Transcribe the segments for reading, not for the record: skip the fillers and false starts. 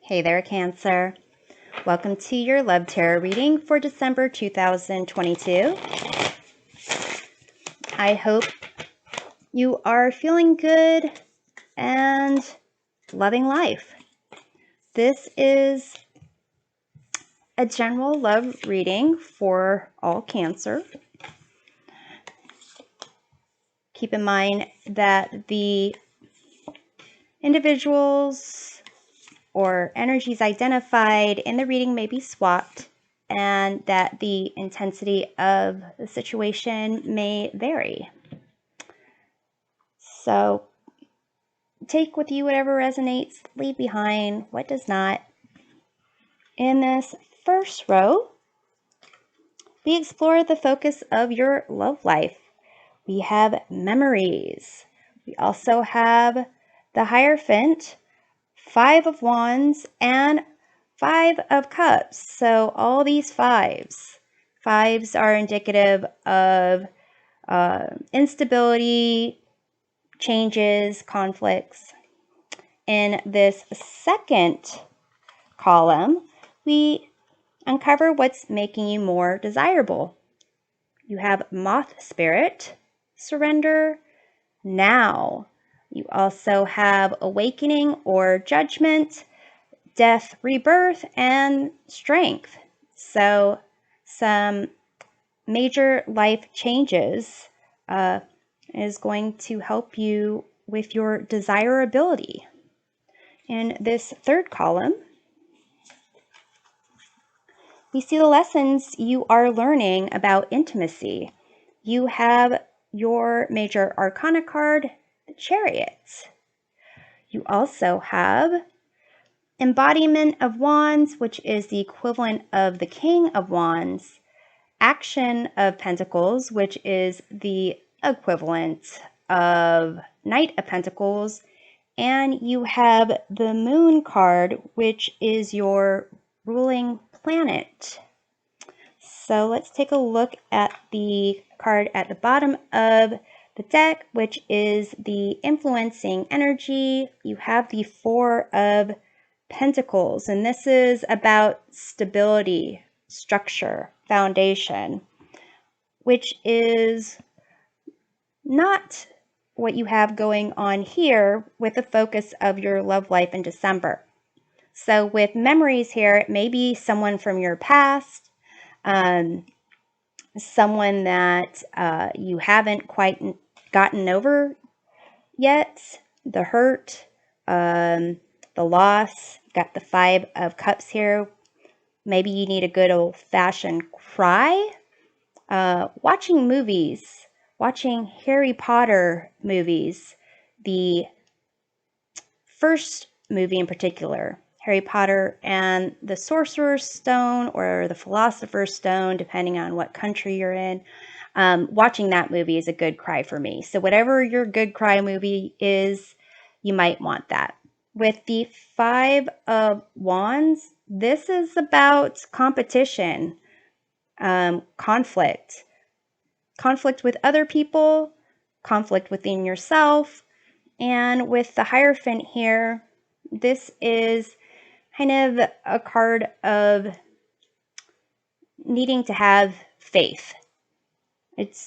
Hey there, Cancer. Welcome to your Love Tarot reading for December 2022. I hope you are feeling good and loving life. This is a general love reading for all Cancer. Keep in mind that the individuals or energies identified in the reading may be swapped, and that the intensity of the situation may vary. So take with you whatever resonates, leave behind what does not. In this first row, we explore the focus of your love life. We have memories. We also have the Hierophant, 5 of Wands, and 5 of Cups. So all these fives are indicative of instability, changes, conflicts. In this second column, we uncover what's making you more desirable. You have Moth Spirit, surrender now. You also have awakening or judgment, death, rebirth, and strength. So some major life changes is going to help you with your desirability. In this third column, we see the lessons you are learning about intimacy. You have your major arcana card, the Chariot. You also have Embodiment of Wands, which is the equivalent of the King of Wands, Action of Pentacles, which is the equivalent of Knight of Pentacles, and you have the Moon card, which is your ruling planet. So let's take a look at the card at the bottom of the deck, which is the influencing energy. You have the 4 of Pentacles, and this is about stability, structure, foundation, which is not what you have going on here with the focus of your love life in December. So with memories here, it may be someone from your past, someone that you haven't quite gotten over yet, the hurt, the loss. Got the 5 of Cups here. Maybe you need a good old-fashioned cry. Watching movies, watching Harry Potter movies, the first movie in particular, Harry Potter and the Sorcerer's Stone or the Philosopher's Stone, depending on what country you're in. Watching that movie is a good cry for me. So whatever your good cry movie is, you might want that. With the 5 of Wands, this is about competition, conflict with other people, conflict within yourself. And with the Hierophant here, this is kind of a card of needing to have faith. It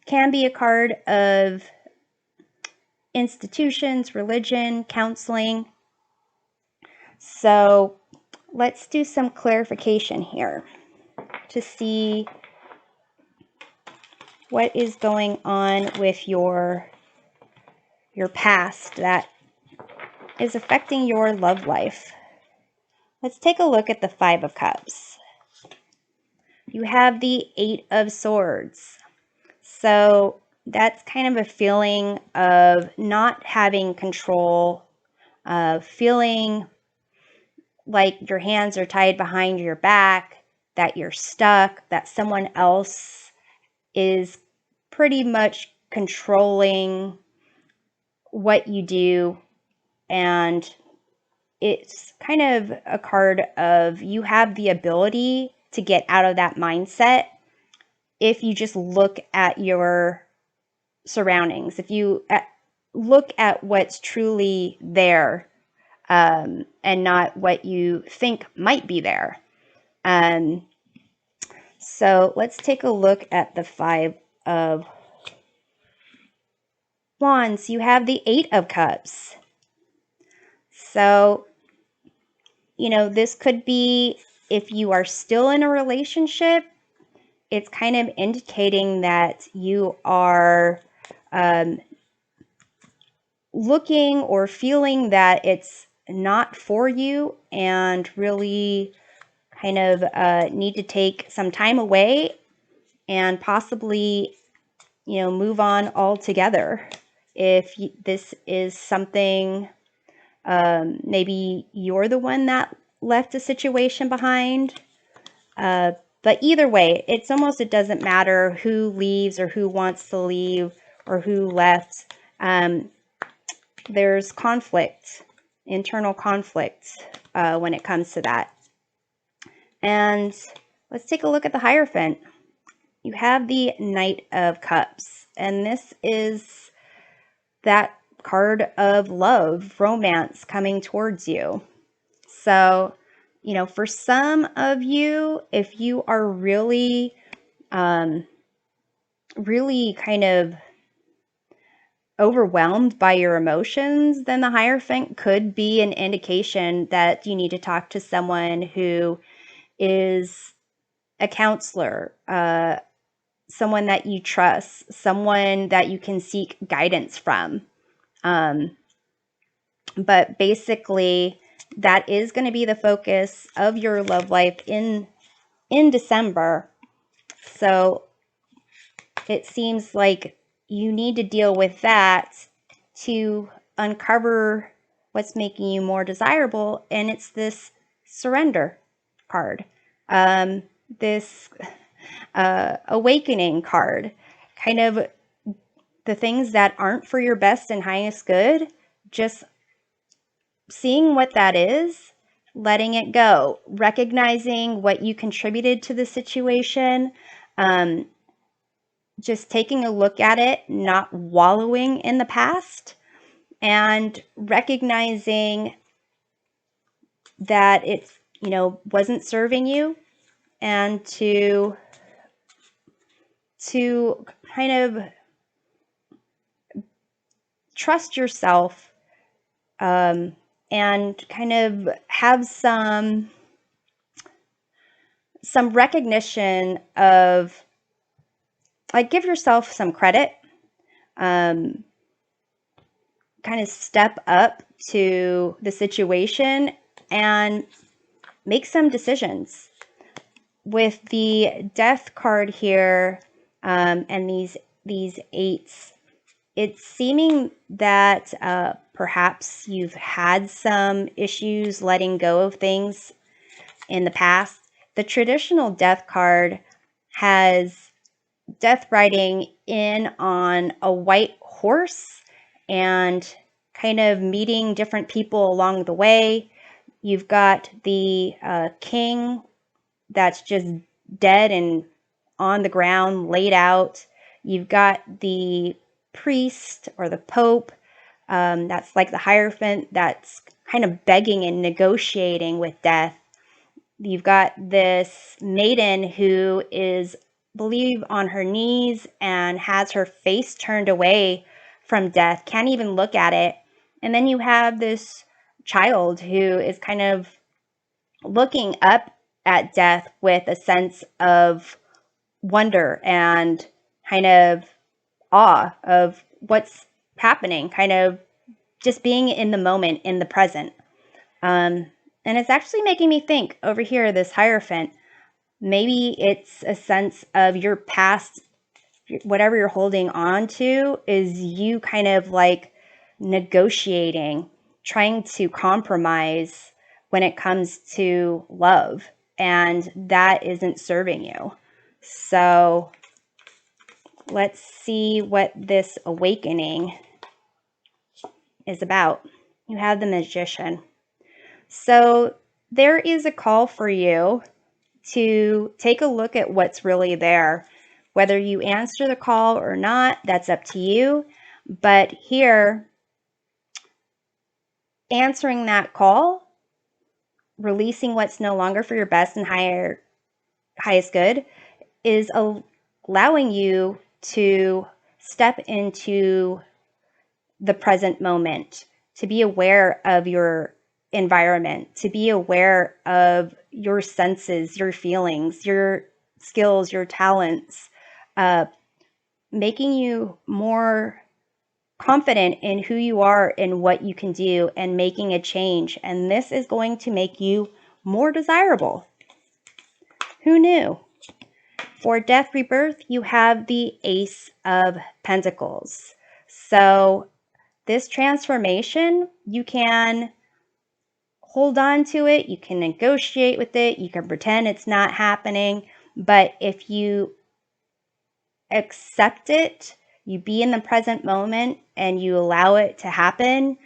can be a card of institutions, religion, counseling. So let's do some clarification here to see what is going on with your past that is affecting your love life. Let's take a look at the 5 of Cups. You have the 8 of Swords. So that's kind of a feeling of not having control, feeling like your hands are tied behind your back, that you're stuck, that someone else is pretty much controlling what you do. And it's kind of a card of you have the ability to get out of that mindset if you just look at your surroundings. If you look at what's truly there, and not what you think might be there. Um, so let's take a look at the Five of Wands. You have the Eight of Cups. So, this could be if you are still in a relationship, it's kind of indicating that you are looking or feeling that it's not for you and really kind of need to take some time away and possibly, move on altogether. If this is something, maybe you're the one that left a situation behind. But either way, it doesn't matter who leaves or who wants to leave or who left. There's conflict, internal conflict when it comes to that. And let's take a look at the Hierophant. You have the Knight of Cups, and this is that card of love, romance coming towards you. So, for some of you, if you are really, really kind of overwhelmed by your emotions, then the Hierophant could be an indication that you need to talk to someone who is a counselor, someone that you trust, someone that you can seek guidance from. But basically, that is going to be the focus of your love life in December. So it seems like you need to deal with that to uncover what's making you more desirable, and it's this surrender card, this awakening card, kind of the things that aren't for your best and highest good, just seeing what that is, letting it go, recognizing what you contributed to the situation, just taking a look at it, not wallowing in the past, and recognizing that it, wasn't serving you, and to kind of trust yourself, and kind of have some recognition of, like, give yourself some credit, kind of step up to the situation and make some decisions. With the Death card here, and these eights, it's seeming that perhaps you've had some issues letting go of things in the past. The traditional Death card has Death riding in on a white horse and kind of meeting different people along the way. You've got the king that's just dead and on the ground, laid out. You've got the priest or the pope, that's like the Hierophant, that's kind of begging and negotiating with death. You've got this maiden who is, believe, on her knees and has her face turned away from death, can't even look at it. And then you have this child who is kind of looking up at death with a sense of wonder and kind of awe of what's happening, kind of just being in the moment, in the present. And it's actually making me think over here, this Hierophant, maybe it's a sense of your past, whatever you're holding on to is you kind of like negotiating, trying to compromise when it comes to love, and that isn't serving you. So let's see what this awakening is about. You have the Magician. So there is a call for you to take a look at what's really there. Whether you answer the call or not, that's up to you. But here, answering that call, releasing what's no longer for your best and highest good, is allowing you to step into the present moment, to be aware of your environment, to be aware of your senses, your feelings, your skills, your talents, making you more confident in who you are and what you can do and making a change. And this is going to make you more desirable. Who knew? For Death Rebirth, you have the Ace of Pentacles. So this transformation, you can hold on to it, you can negotiate with it, you can pretend it's not happening, but if you accept it, you be in the present moment and you allow it to happen,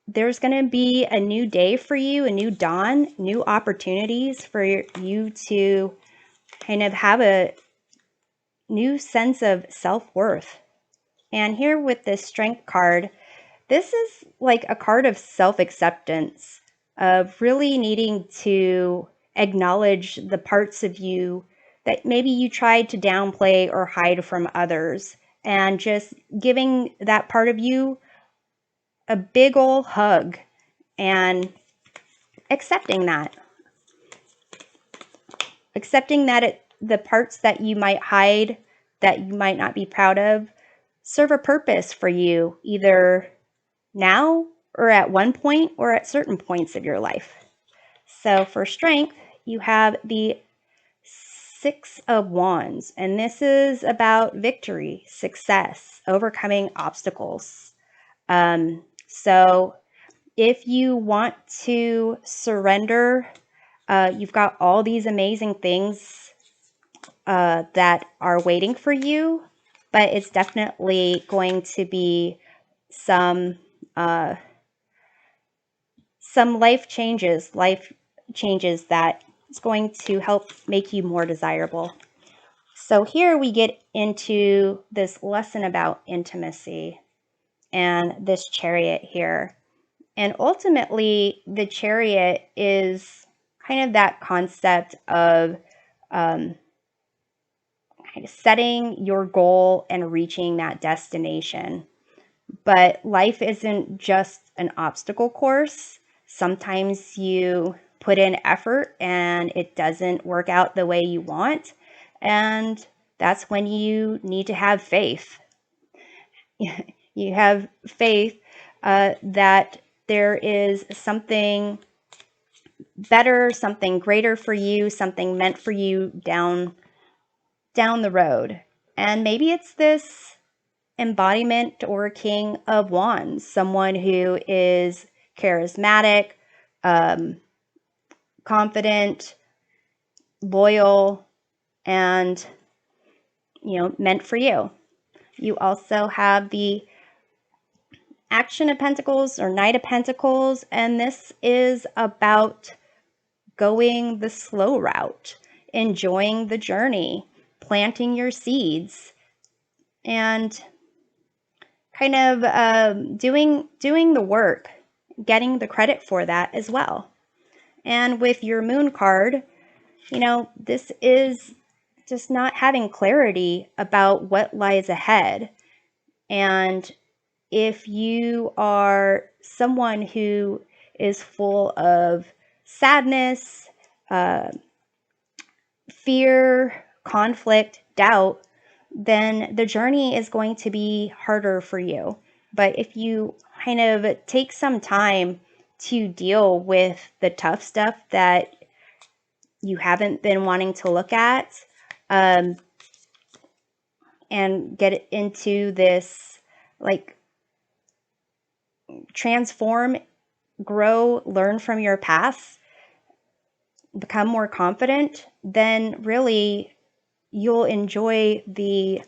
there's going to be a new day for you, a new dawn, new opportunities for you to kind of have a new sense of self-worth. And here with this Strength card, this is like a card of self-acceptance, of really needing to acknowledge the parts of you that maybe you tried to downplay or hide from others, and just giving that part of you a big ol' hug and accepting that. Accepting that the parts that you might hide, that you might not be proud of, serve a purpose for you, either now or at one point or at certain points of your life. So for Strength, you have the Six of Wands, and this is about victory, success, overcoming obstacles. So if you want to surrender, you've got all these amazing things that are waiting for you, but it's definitely going to be some life changes that is going to help make you more desirable. So here we get into this lesson about intimacy and this Chariot here. And ultimately, the Chariot is kind of that concept of kind of setting your goal and reaching that destination. But life isn't just an obstacle course. Sometimes you put in effort and it doesn't work out the way you want. And that's when you need to have faith. You have faith that there is something better, something greater for you, something meant for you down the road. And maybe it's this embodiment or King of Wands, someone who is charismatic, confident, loyal, and meant for you. You also have the Action of Pentacles or Knight of Pentacles, and this is about going the slow route, enjoying the journey, planting your seeds, and kind of doing the work, getting the credit for that as well. And with your Moon card, this is just not having clarity about what lies ahead. And if you are someone who is full of sadness, fear, conflict, doubt, then the journey is going to be harder for you. But if you kind of take some time to deal with the tough stuff that you haven't been wanting to look at, and get into this, like, transform, grow, learn from your past, become more confident, then really you'll enjoy the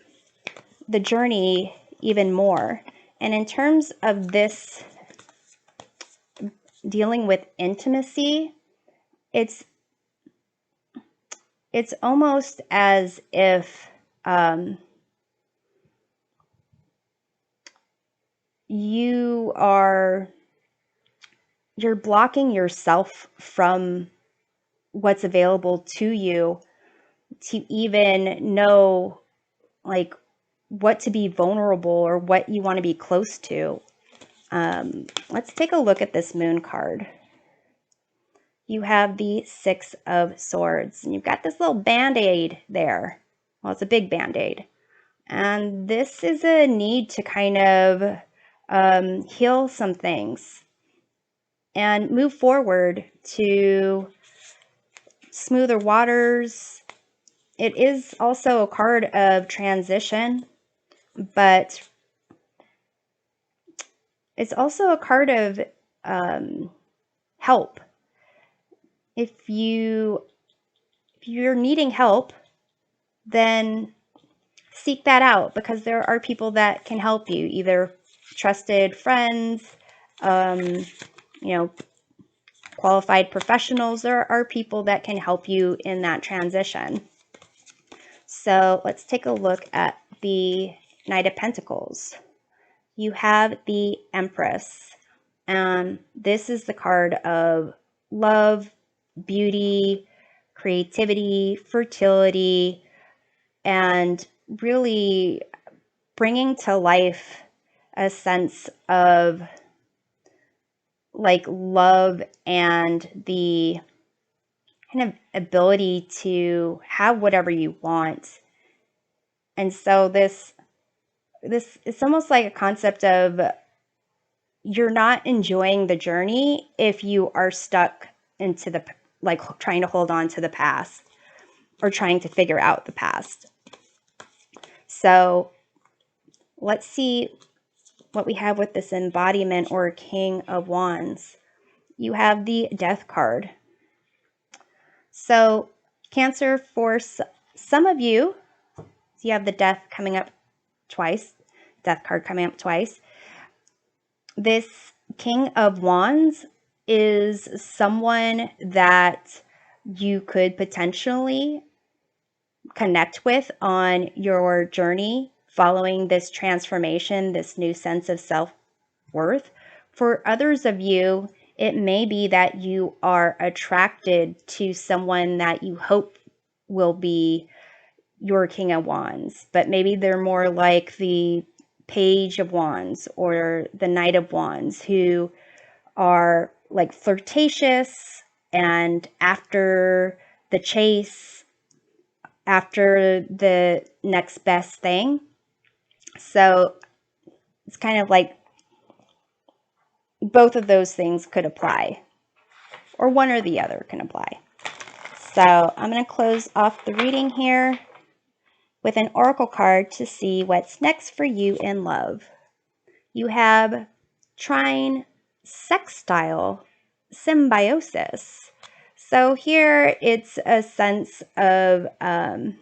journey even more. And in terms of this dealing with intimacy, it's almost as if you are you're blocking yourself from what's available to you to even know like what to be vulnerable or what you want to be close to. Let's take a look at this moon card. You have the Six of Swords, and you've got this little band-aid there. Well, it's a big band-aid. And this is a need to kind of heal some things and move forward to smoother waters. It is also a card of transition, but it's also a card of help. If you're needing help, then seek that out, because there are people that can help you, either trusted friends, you know, qualified professionals. There are people that can help you in that transition. So let's take a look at the Knight of Pentacles. You have the Empress, and this is the card of love, beauty, creativity, fertility, and really bringing to life a sense of like love and the kind of ability to have whatever you want. And so this it's almost like a concept of you're not enjoying the journey if you are stuck into the like trying to hold on to the past or trying to figure out the past. So let's see what we have with this embodiment or King of Wands. You have the Death card. So Cancer, for some of you, you have the Death coming up twice, Death card coming up twice. This King of Wands is someone that you could potentially connect with on your journey following this transformation, this new sense of self-worth. For others of you, it may be that you are attracted to someone that you hope will be your King of Wands, but maybe they're more like the Page of Wands or the Knight of Wands, who are like flirtatious and after the chase, after the next best thing. So it's kind of like both of those things could apply, or one or the other can apply. So I'm going to close off the reading here with an oracle card to see what's next for you in love. You have trine, sextile, symbiosis. So here it's a sense of kind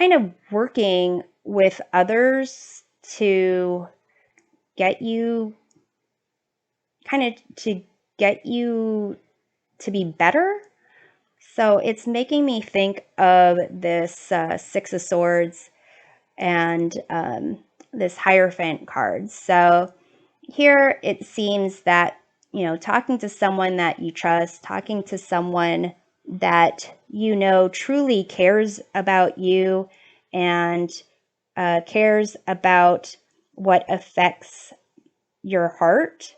of working with others to get you to be better. So it's making me think of this Six of Swords and this Hierophant card. So here it seems that, you know, talking to someone that you trust, talking to someone that you know truly cares about you and cares about what affects your heart,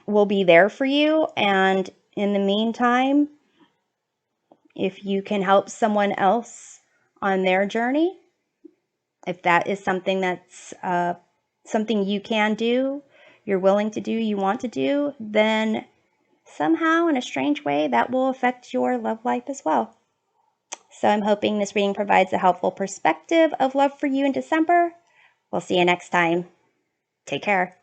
will be there for you. And in the meantime, if you can help someone else on their journey, if that is something that's something you can do, you're willing to do, you want to do, then somehow in a strange way that will affect your love life as well. So I'm hoping this reading provides a helpful perspective of love for you in December. We'll see you next time. Take care.